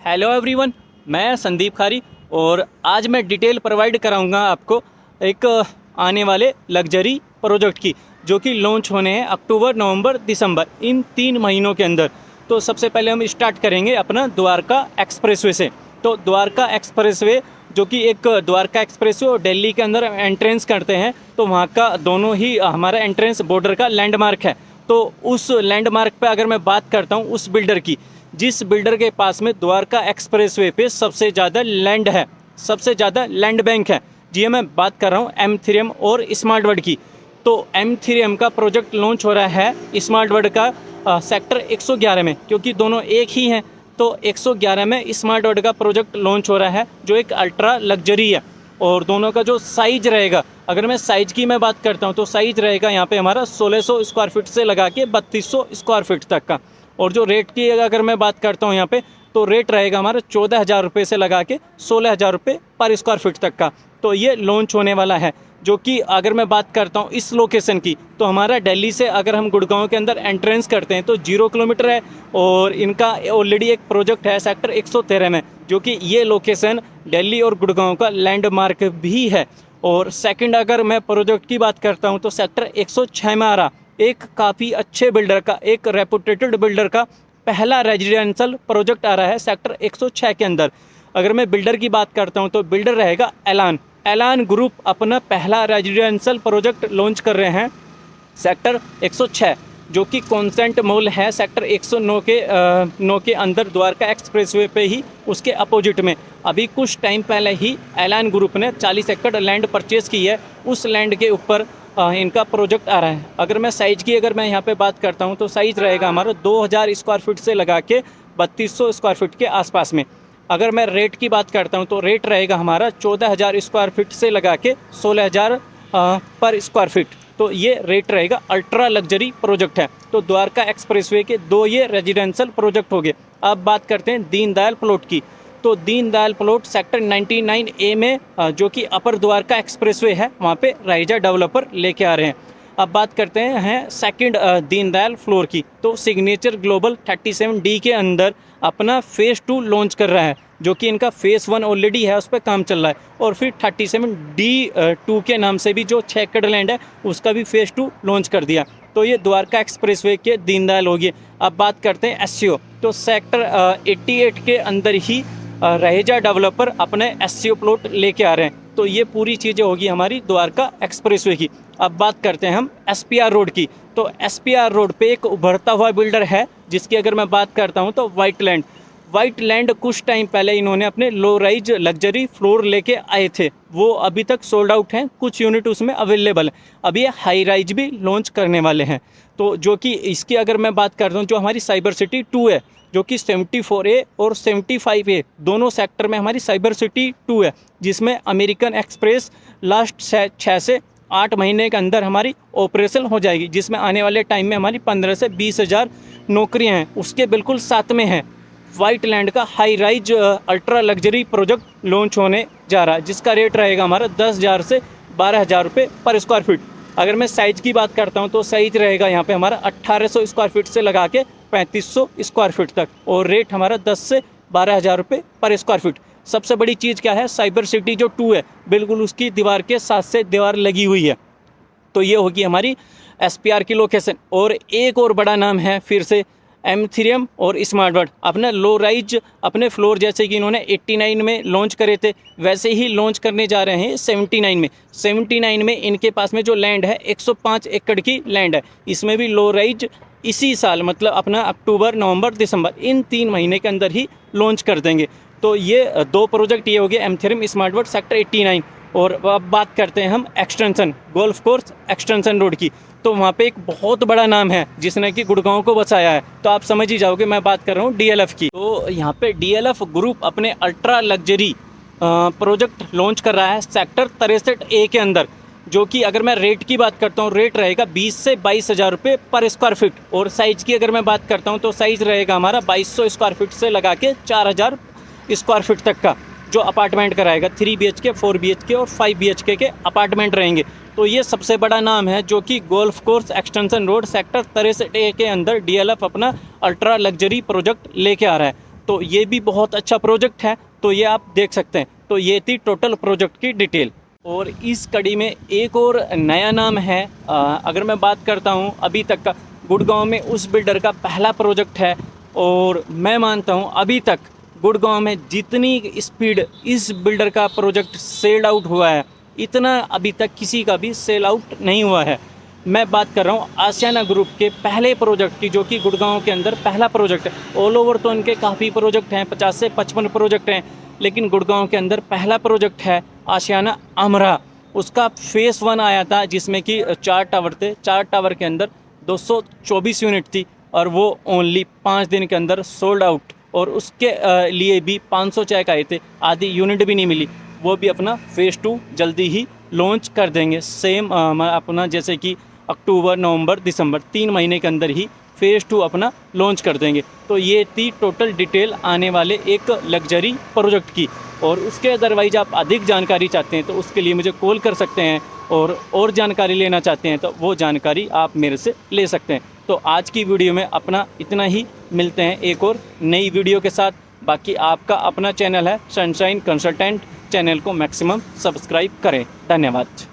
Hello everyone, मैं संदीप खारी और आज मैं डिटेल प्रोवाइड कराऊंगा आपको एक आने वाले लग्जरी प्रोजेक्ट की, जो कि लॉन्च होने हैं अक्टूबर, नवंबर, दिसंबर, इन 3 महीनों के अंदर। तो सबसे पहले हम स्टार्ट करेंगे अपना द्वारका एक्सप्रेसवे से। तो द्वारका एक्सप्रेसवे जो कि एक द्वारका एक्सप्रेसवे और दिल्ली के अंदर एंट्रेंस करते हैं, तो वहाँ का दोनों ही हमारा एंट्रेंस बॉर्डर का लैंडमार्क है। तो उस लैंडमार्क पे अगर मैं बात करता हूँ उस बिल्डर की, जिस बिल्डर के पास में द्वारका एक्सप्रेसवे पे सबसे ज़्यादा लैंड है, सबसे ज़्यादा लैंड बैंक है, जी मैं बात कर रहा हूँ M3M और स्मार्ट वर्ल्ड की। तो M3M का प्रोजेक्ट लॉन्च हो रहा है स्मार्ट वर्ल्ड का सेक्टर 111 में, क्योंकि दोनों एक ही हैं। तो 111 में स्मार्ट वर्ल्ड का प्रोजेक्ट लॉन्च हो रहा है, जो एक अल्ट्रा लग्जरी है। और दोनों का जो साइज रहेगा, अगर मैं साइज़ की बात करता हूँ तो साइज़ रहेगा यहाँ पे हमारा 1600 स्क्वायर फीट से लगा के 3200 स्क्वायर फीट तक का। और जो रेट की अगर मैं बात करता हूँ यहाँ पे, तो रेट रहेगा हमारा 14,000 रुपये से लगा के 16,000 रुपये पर स्क्वायर फीट तक का। तो ये लॉन्च होने वाला है, जो कि अगर मैं बात करता हूँ इस लोकेशन की, तो हमारा दिल्ली से अगर हम गुड़गांव के अंदर एंट्रेंस करते हैं तो 0 किलोमीटर है। और इनका ऑलरेडी एक प्रोजेक्ट है सेक्टर 113 में, जो कि ये लोकेशन दिल्ली और गुड़गांव का लैंडमार्क भी है। और सेकंड अगर मैं प्रोजेक्ट की बात करता हूँ तो सेक्टर 106 में आ रहा एक काफ़ी अच्छे बिल्डर का, एक रेपुटेटेड बिल्डर का पहला रेजिडेंशियल प्रोजेक्ट आ रहा है सेक्टर 106 के अंदर। अगर मैं बिल्डर की बात करता हूं तो बिल्डर रहेगा एलान ग्रुप अपना पहला रेजिडेंशियल प्रोजेक्ट लॉन्च कर रहे हैं सेक्टर 106, जो कि कॉन्सेंट मॉल है सेक्टर 109 के अंदर द्वारका एक्सप्रेसवे पे ही, उसके अपोजिट में। अभी कुछ टाइम पहले ही एलान ग्रुप ने 40 एकड़ लैंड परचेज़ की है, उस लैंड के ऊपर इनका प्रोजेक्ट आ रहा है। अगर मैं साइज़ की अगर मैं यहाँ पे बात करता हूँ तो साइज़ रहेगा हमारा 2000 स्क्वायर फीट से लगा के 3200 स्क्वायर फीट के आसपास में। अगर मैं रेट की बात करता हूँ तो रेट रहेगा हमारा 14,000 स्क्वायर फीट से लगा के 16,000 पर स्क्वायर फीट। तो ये रेट रहेगा, अल्ट्रा लग्जरी प्रोजेक्ट है। तो द्वारका एक्सप्रेसवे के 2 ये रेजिडेंशियल प्रोजेक्ट हो गए। अब बात करते हैं दीनदयाल प्लॉट की। तो दीनदयाल प्लॉट सेक्टर 99A में, जो कि अपर द्वारका एक्सप्रेसवे है, वहाँ पे राइजा डेवलपर लेके आ रहे हैं। अब बात करते हैं सेकंड दीनदयाल फ्लोर की। तो सिग्नेचर ग्लोबल 37D के अंदर अपना फेज़ 2 लॉन्च कर रहा है, जो कि इनका फेज़ 1 ऑलरेडी है, उस पर काम चल रहा है। और फिर 37D2 के नाम से भी जो 6 एकड़ लैंड है, उसका भी फेज़ 2 लॉन्च कर दिया। तो ये द्वारका एक्सप्रेसवे के दीनदयाल हो गए। अब बात करते हैं SCO। तो सेक्टर 88 के अंदर ही रहेजा डेवलपर अपने SCO प्लॉट लेके आ रहे हैं। तो ये पूरी चीज़ें होगी हमारी द्वारका एक्सप्रेसवे की। अब बात करते हैं हम SPR रोड की। तो SPR रोड पे एक उभरता हुआ बिल्डर है, जिसकी अगर मैं बात करता हूँ तो वाइट लैंड कुछ टाइम पहले इन्होंने अपने लो राइज लग्जरी फ्लोर लेके आए थे, वो अभी तक सोल्ड आउट हैं, कुछ यूनिट उसमें अवेलेबल है। अभी ये हाई राइज भी लॉन्च करने वाले हैं। तो जो कि इसकी अगर मैं बात करता हूँ, जो हमारी साइबर सिटी 2 है, जो कि 74A और 75A दोनों सेक्टर में हमारी साइबर सिटी 2 है, जिसमें अमेरिकन एक्सप्रेस लास्ट 6 से 8 महीने के अंदर हमारी ऑपरेशन हो जाएगी, जिसमें आने वाले टाइम में हमारी 15 से 20 हज़ार नौकरियां हैं। उसके बिल्कुल साथ में है वाइट लैंड का high rise ultra luxury project launch होने जा रहा है, जिसका रेट रहेगा हमारा 10,000 से 12,000 रुपये पर स्क्वायर फीट। अगर मैं साइज़ की बात करता हूं तो साइज रहेगा यहाँ पे हमारा 1800 स्क्वायर फीट से लगा के 3500 स्क्वायर फीट तक, और रेट हमारा 10 से 12,000 रुपये पर स्क्वायर फीट। सबसे बड़ी चीज़ क्या है, साइबर सिटी जो 2 है, बिल्कुल उसकी दीवार के साथ से दीवार लगी हुई है। तो ये होगी हमारी SPR की लोकेशन। और एक और बड़ा नाम है फिर से M3M और स्मार्ट वर्ल्ड। अपना लो राइज अपने फ्लोर जैसे कि इन्होंने 89 में लॉन्च करे थे, वैसे ही लॉन्च करने जा रहे हैं 79 में। 79 में इनके पास में जो लैंड है 105 एकड़ की लैंड है, इसमें भी लो राइज इसी साल, मतलब अपना अक्टूबर, नवंबर, दिसंबर, इन 3 महीने के अंदर ही लॉन्च कर देंगे। तो ये 2 प्रोजेक्ट ये हो गए M3M स्मार्ट वर्ल्ड सेक्टर 89। और अब बात करते हैं हम extension golf course extension road की। तो वहाँ पे एक बहुत बड़ा नाम है जिसने कि गुड़गांव को बचाया है, तो आप समझ ही जाओगे मैं बात कर रहा हूँ DLF की। तो यहाँ पे DLF ग्रुप अपने अल्ट्रा लग्जरी प्रोजेक्ट लॉन्च कर रहा है सेक्टर 63A के अंदर, जो कि अगर मैं रेट की बात करता हूँ, रेट रहेगा 20 से 22,000 रुपये पर स्क्वायर फीट। और साइज़ की अगर मैं बात करता हूँ तो साइज़ रहेगा हमारा 2200 स्क्वायर फीट से लगा के 4,000 स्क्वायर फीट तक का, जो अपार्टमेंट कराएगा। 3 BHK, 4 BHK और 5 BHK के अपार्टमेंट रहेंगे। तो ये सबसे बड़ा नाम है, जो कि golf course extension road sector 63A के अंदर DLF अपना अल्ट्रा लग्जरी प्रोजेक्ट लेके आ रहा है। तो ये भी बहुत अच्छा प्रोजेक्ट है, तो ये आप देख सकते हैं। तो ये थी टोटल प्रोजेक्ट की डिटेल। और इस कड़ी में एक और नया नाम है, अगर मैं बात करता हूँ अभी तक का, गुड़गांव में उस बिल्डर का पहला प्रोजेक्ट है। और मैं मानता हूँ अभी तक गुड़गांव में जितनी स्पीड इस बिल्डर का प्रोजेक्ट सेल आउट हुआ है, इतना अभी तक किसी का भी सेल आउट नहीं हुआ है। मैं बात कर रहा हूँ आशियाना ग्रुप के पहले प्रोजेक्ट की, जो कि गुड़गांव के अंदर पहला प्रोजेक्ट है। ऑल ओवर तो उनके काफ़ी प्रोजेक्ट हैं, 50 से 55 प्रोजेक्ट हैं, लेकिन गुड़गांव के अंदर पहला प्रोजेक्ट है आशियाना अमरा। उसका फेस 1 आया था, जिसमें कि 4 टावर थे। 4 टावर के अंदर 224 यूनिट थी, और वो ओनली 5 दिन के अंदर सोल्ड आउट। और उसके लिए भी 500 चेक आए थे, आधी यूनिट भी नहीं मिली। वो भी अपना फेज़ 2 जल्दी ही लॉन्च कर देंगे। सेम अपना जैसे कि अक्टूबर, नवंबर, दिसंबर 3 महीने के अंदर ही फेज़ 2 अपना लॉन्च कर देंगे। तो ये थी टोटल डिटेल आने वाले एक लग्जरी प्रोजेक्ट की। और उसके अदरवाइज आप अधिक जानकारी चाहते हैं तो उसके लिए मुझे कॉल कर सकते हैं, और जानकारी लेना चाहते हैं तो वो जानकारी आप मेरे से ले सकते हैं। तो आज की वीडियो में अपना इतना ही, मिलते हैं एक और नई वीडियो के साथ। बाकी आपका अपना चैनल है सनशाइन कंसल्टेंट, चैनल को मैक्सिमम सब्सक्राइब करें। धन्यवाद।